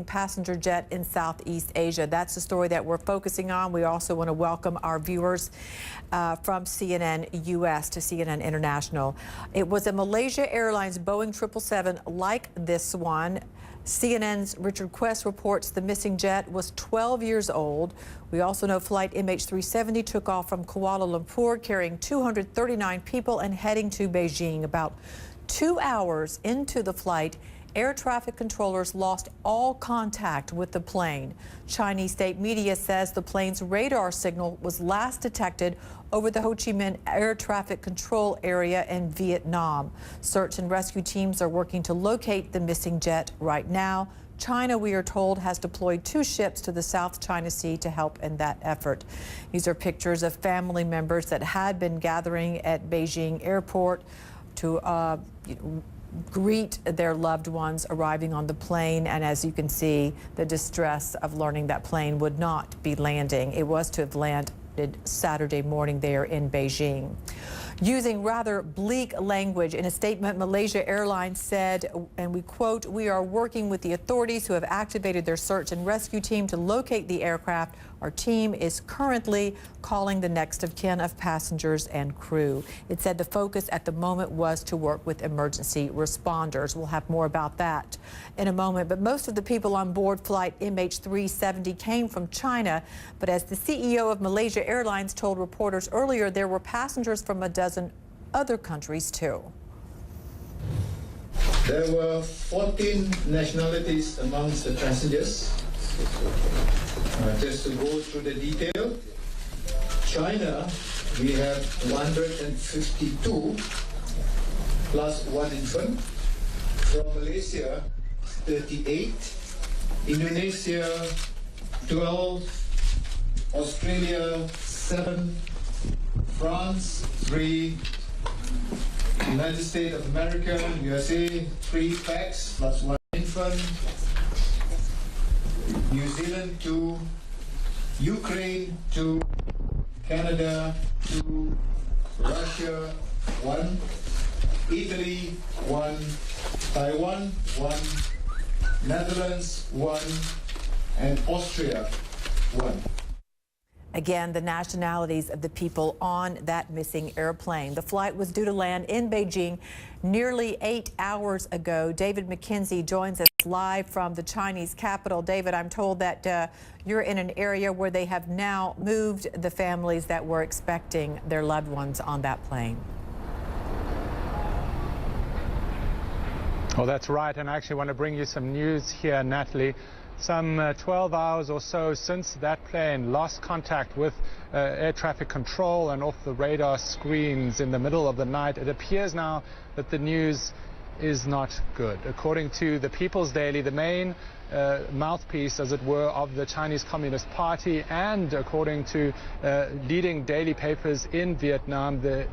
missing passenger jet in Southeast Asia. That's the story that we're focusing on. We also want to welcome our viewers from CNN US to CNN International. It was a Malaysia Airlines Boeing 777 like this one. CNN's Richard Quest reports the missing jet was 12 years old. We also know flight MH370 took off from Kuala Lumpur carrying 239 people and heading to Beijing. About 2 hours into the flight, air traffic controllers lost all contact with the plane. Chinese state media says the plane's radar signal was last detected over the Ho Chi Minh air traffic control area in Vietnam. Search and rescue teams are working to locate the missing jet right now. China, we are told, has deployed 2 ships to the South China Sea to help in that effort. These are pictures of family members that had been gathering at Beijing airport to greet their loved ones arriving on the plane, and as you can see, the distress of learning that plane would not be landing. It was to have landed Saturday morning there in Beijing. Using rather bleak language in a statement, Malaysia Airlines said, and we quote, "We are working with the authorities who have activated their search and rescue team to locate the aircraft. Our team is currently calling the next of kin of passengers and crew." It said the focus at the moment was to work with emergency responders. We'll have more about that in a moment. But most of the people on board flight MH370 came from China. But as the CEO of Malaysia Airlines told reporters earlier, there were passengers from a dozen other countries too. There were 14 nationalities amongst the passengers. Just to go through the detail, China, we have 152 plus 1 infant. From Malaysia, 38. Indonesia, 12. Australia, 7. France, 3. United States of America, USA, 3 packs plus 1 infant. New Zealand, 2. Ukraine, 2. Canada, 2. Russia, 1. Italy, 1. Taiwan, 1. Netherlands, 1. And Austria, 1. Again, the nationalities of the people on that missing airplane. The flight was due to land in Beijing nearly 8 hours ago. David McKenzie joins us live from the Chinese capital. David, I'm told that you're in an area where they have now moved the families that were expecting their loved ones on that plane. Well, that's right, and I actually want to bring you some news here, Natalie. Some 12 hours or so since that plane lost contact with air traffic control and off the radar screens in the middle of the night, it appears now that the news is not good. According to the People's Daily, the main mouthpiece, as it were, of the Chinese Communist Party, and according to leading daily papers in Vietnam, the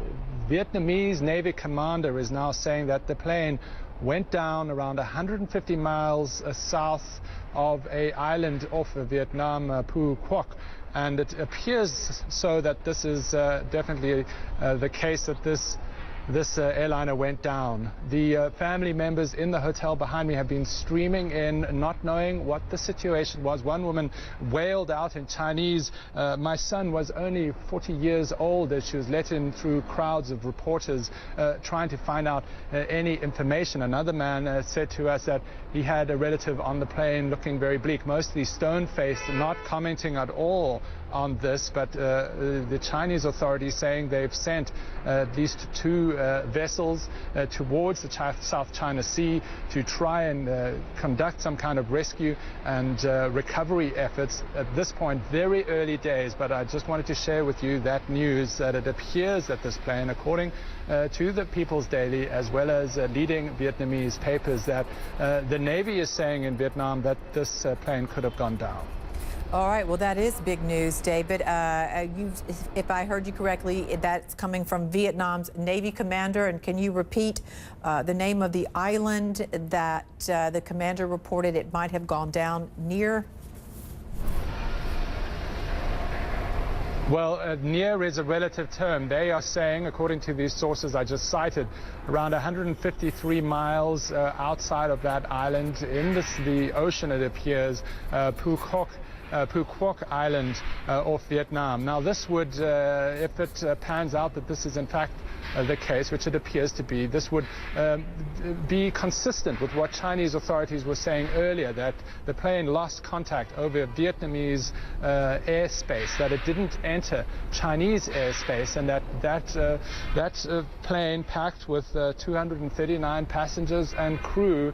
Vietnamese Navy commander is now saying that the plane went down around 150 miles south of an island off Vietnam, Phu Quoc. And it appears so that this is definitely the case, that this airliner went down. The family members in the hotel behind me have been streaming in, not knowing what the situation was. One woman wailed out in Chinese, "My son was only 40 years old," as she was let in through crowds of reporters trying to find out any information. Another man said to us that he had a relative on the plane looking very bleak, mostly stone-faced, not commenting at all on this, but the Chinese authorities saying they've sent at least 2 vessels towards the South China Sea to try and conduct some kind of rescue and recovery efforts. At this point, very early days, but I just wanted to share with you that news, that it appears that this plane, according to the People's Daily as well as leading Vietnamese papers, that the Navy is saying in Vietnam that this plane could have gone down. All right, well, that is big news, David. If I heard you correctly, that's coming from Vietnam's Navy commander. And can you repeat the name of the island that the commander reported it might have gone down near? Well, near is a relative term. They are saying, according to these sources I just cited, around 153 miles outside of that island in the ocean, it appears, Phuoc Island off Vietnam. Now this would, if it pans out that this is in fact the case, which it appears to be, this would be consistent with what Chinese authorities were saying earlier, that the plane lost contact over Vietnamese airspace, that it didn't enter Chinese airspace, and that plane packed with 239 passengers and crew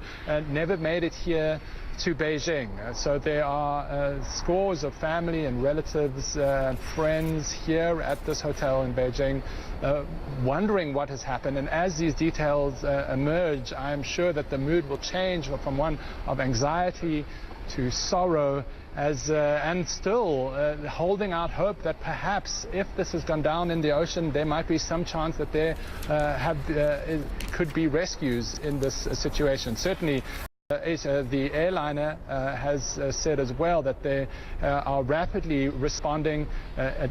never made it here to Beijing. So there are scores of family and relatives and friends here at this hotel in Beijing wondering what has happened. And as these details emerge, I am sure that the mood will change from one of anxiety to sorrow, and still holding out hope that perhaps if this has gone down in the ocean, there might be some chance that there could be rescues in this situation. Certainly, the airliner has said as well that they are rapidly responding,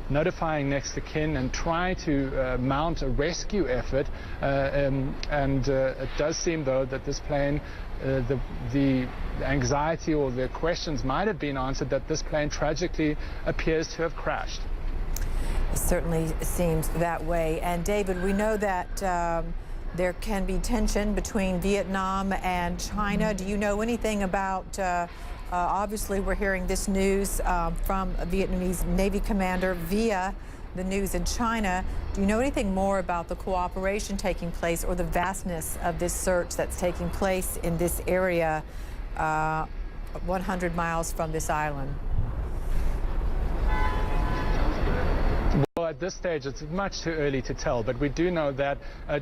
notifying next of kin and trying to mount a rescue effort. It does seem, though, that this plane, the anxiety or the questions might have been answered, that this plane tragically appears to have crashed. It certainly seems that way. And David, we know that there can be tension between Vietnam and China. Do you know anything about, obviously we're hearing this news from a Vietnamese Navy commander via the news in China. Do you know anything more about the cooperation taking place or the vastness of this search that's taking place in this area 100 miles from this island? Well, at this stage, it's much too early to tell, but we do know that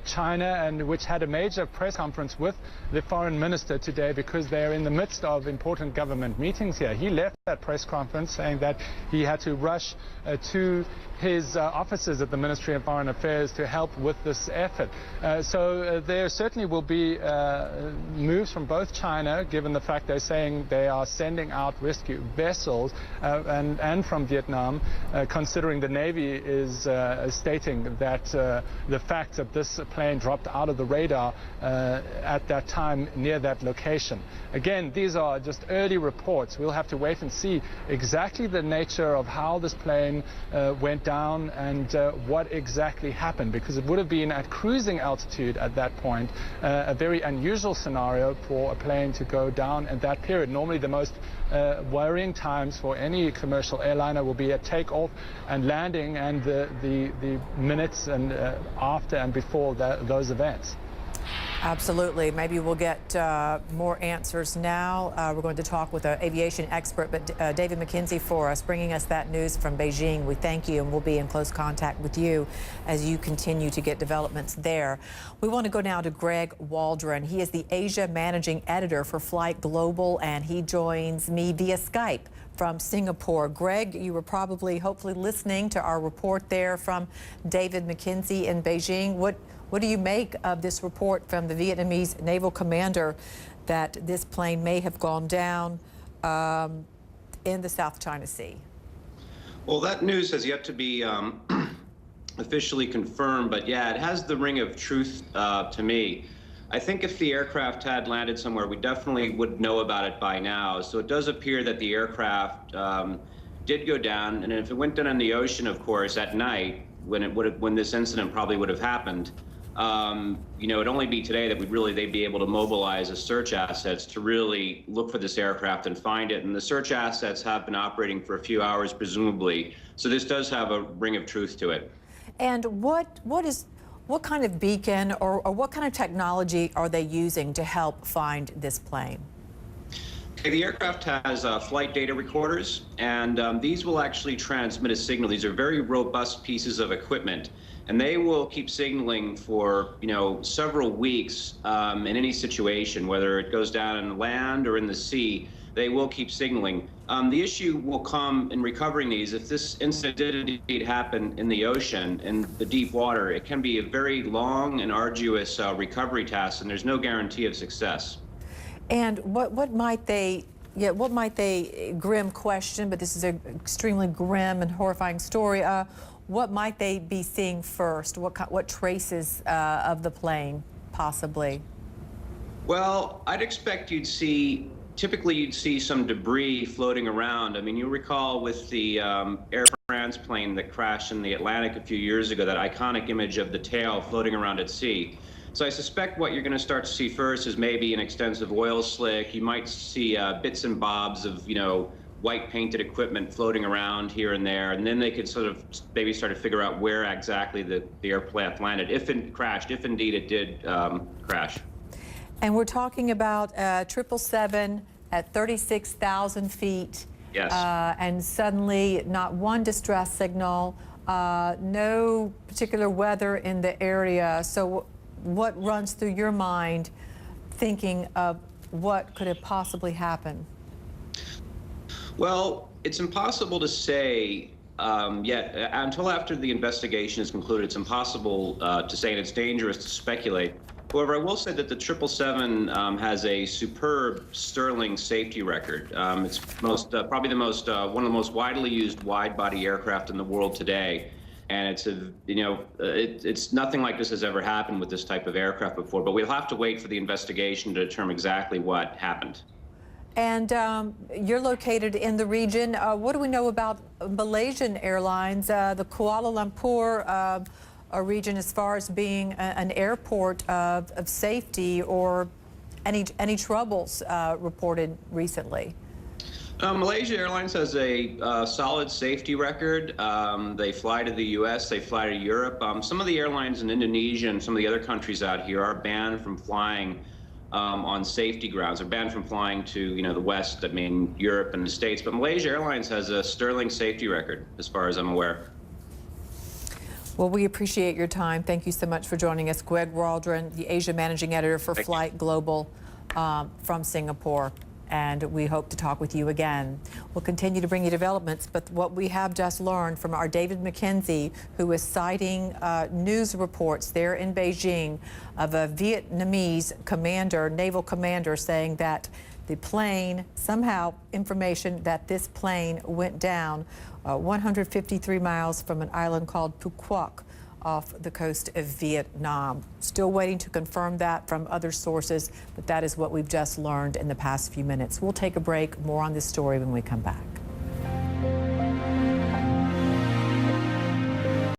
China, which had a major press conference with the foreign minister today because they're in the midst of important government meetings here. He left that press conference saying that he had to rush to his officers at the Ministry of Foreign Affairs to help with this effort. So there certainly will be moves from both China, given the fact they're saying they are sending out rescue vessels, and from Vietnam, considering the Navy is stating that the fact that this plane dropped out of the radar at that time near that location. Again, these are just early reports. We'll have to wait and see exactly the nature of how this plane went down and what exactly happened, because it would have been at cruising altitude at that point, a very unusual scenario for a plane to go down at that period. Normally the most worrying times for any commercial airliner will be at takeoff and landing and the minutes and after and before those events. Absolutely. Maybe we'll get more answers now. We're going to talk with an aviation expert, but David McKenzie for us, bringing us that news from Beijing. We thank you, and we'll be in close contact with you as you continue to get developments there. We want to go now to Greg Waldron. He is the Asia Managing Editor for Flight Global, and he joins me via Skype from Singapore. Greg, you were probably, hopefully, listening to our report there from David McKenzie in Beijing. What do you make of this report from the Vietnamese naval commander that this plane may have gone down in the South China Sea? Well, that news has yet to be officially confirmed, but yeah, it has the ring of truth to me. I think if the aircraft had landed somewhere, we definitely would know about it by now. So it does appear that the aircraft did go down, and if it went down in the ocean, of course, at night, when this incident probably would have happened, you know, it'd only be today that they'd be able to mobilize the search assets to really look for this aircraft and find it. And the search assets have been operating for a few hours, presumably. So this does have a ring of truth to it. And what kind of beacon or what kind of technology are they using to help find this plane? Okay, the aircraft has flight data recorders, and these will actually transmit a signal. These are very robust pieces of equipment, and they will keep signaling for, you know, several weeks in any situation, whether it goes down on land or in the sea. They will keep signaling. The issue will come in recovering these. If this incident did indeed happen in the ocean, in the deep water, it can be a very long and arduous recovery task, and there's no guarantee of success. And what might they Yeah, what might they, grim question, but this is an extremely grim and horrifying story. What might they be seeing first? What traces of the plane, possibly? Well, I'd expect typically you'd see some debris floating around. I mean, you recall with the Air France plane that crashed in the Atlantic a few years ago, that iconic image of the tail floating around at sea. So I suspect what you're going to start to see first is maybe an extensive oil slick. You might see bits and bobs of, white painted equipment floating around here and there, and then they could sort of maybe start to figure out where exactly the aircraft landed, if it crashed, if indeed it did crash. And we're talking about 777 at 36,000 feet. Yes. And suddenly not one distress signal, no particular weather in the area. So what runs through your mind thinking of what could have possibly happened? Well, it's impossible to say yet. Until after the investigation is concluded, it's impossible to say, and it's dangerous to speculate. However, I will say that the 777 has a superb, sterling safety record. It's probably one of the most widely used wide-body aircraft in the world today. And it's nothing like this has ever happened with this type of aircraft before. But we'll have to wait for the investigation to determine exactly what happened. And you're located in the region. What do we know about Malaysian Airlines, the Kuala Lumpur region, as far as being an airport of safety, or any troubles reported recently? Malaysia Airlines has a solid safety record. They fly to the U.S., they fly to Europe. Some of the airlines in Indonesia and some of the other countries out here are banned from flying on safety grounds. They're banned from flying to, the West, Europe and the States. But Malaysia Airlines has a sterling safety record, as far as I'm aware. Well, we appreciate your time. Thank you so much for joining us. Greg Waldron, the Asia Managing Editor for Flight Global from Singapore. And we hope to talk with you again. We'll continue to bring you developments, but what we have just learned from our David McKenzie, who is citing news reports there in Beijing of a Vietnamese commander, naval commander, saying that the plane, somehow information that this plane went down 153 miles from an island called Phu Quoc off the coast of Vietnam. Still waiting to confirm that from other sources, but that is what we've just learned in the past few minutes. We'll take a break. More on this story when we come back.